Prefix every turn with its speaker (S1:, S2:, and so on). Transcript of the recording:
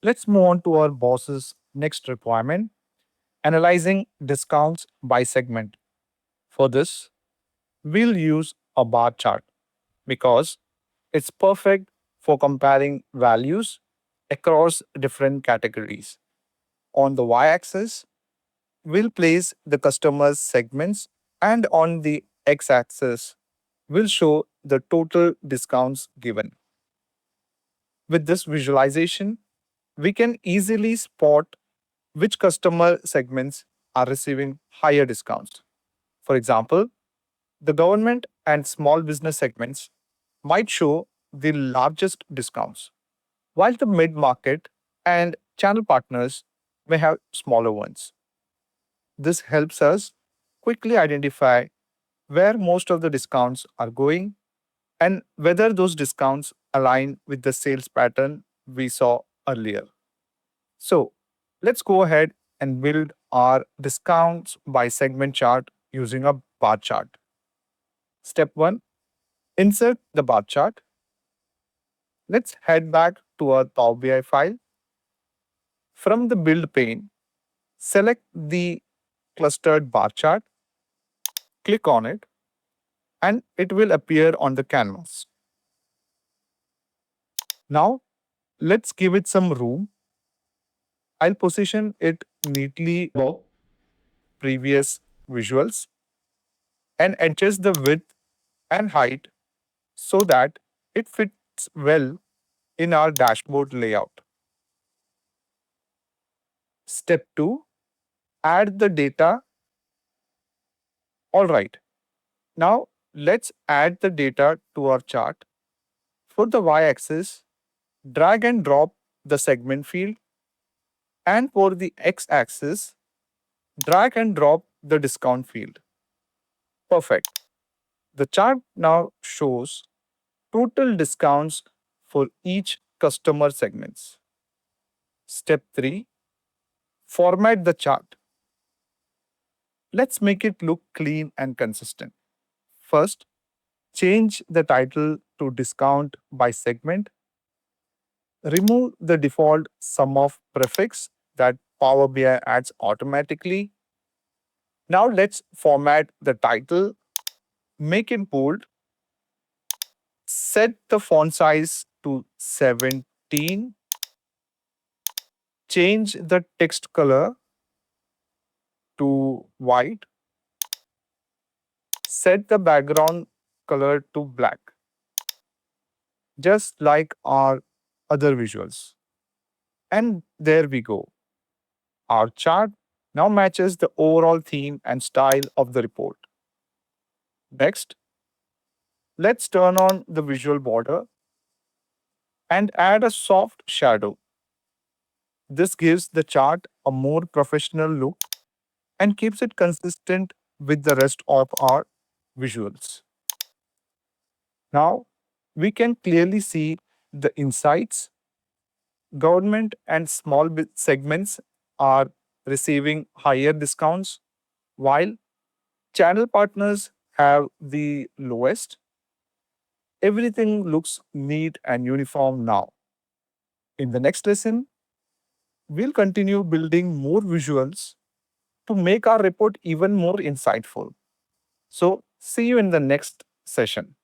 S1: Let's move on to our boss's next requirement, analyzing discounts by segment. For this, we'll use a bar chart because it's perfect for comparing values across different categories. On the y axis, we'll place the customer's segments, and on the x axis, we'll show the total discounts given. With this visualization, we can easily spot which customer segments are receiving higher discounts. For example, the government and small business segments might show the largest discounts, while the mid market and channel partners may have smaller ones. This helps us quickly identify where most of the discounts are going and whether those discounts align with the sales pattern we saw earlier. So, let's go ahead and build our discounts by segment chart using a bar chart. Step 1, insert the bar chart. Let's head back to our Power BI file. From the build pane, select the clustered bar chart, click on it, and it will appear on the canvas. Now, let's give it some room. I'll position it neatly above previous visuals and adjust the width and height so that it fits well in our dashboard layout. Step 2, add the data. All right, now let's add the data to our chart. For the y-axis, drag and drop the segment field, and for the x-axis, drag and drop the discount field. Perfect. The chart now shows total discounts for each customer segments. Step 3, format the chart. Let's make it look clean and consistent. First, change the title to discount by segment. Remove the default sum of prefix that Power BI adds automatically. Now let's format the title, make it bold, set the font size to 17, change the text color to white, set the background color to black, just like our other visuals. And there we go. Our chart now matches the overall theme and style of the report. Next, let's turn on the visual border and add a soft shadow. This gives the chart a more professional look and keeps it consistent with the rest of our visuals. Now, we can clearly see the insights. Government and small segments are receiving higher discounts, while channel partners have the lowest. Everything looks neat and uniform now. In the next lesson, we'll continue building more visuals to make our report even more insightful. So, see you in the next session.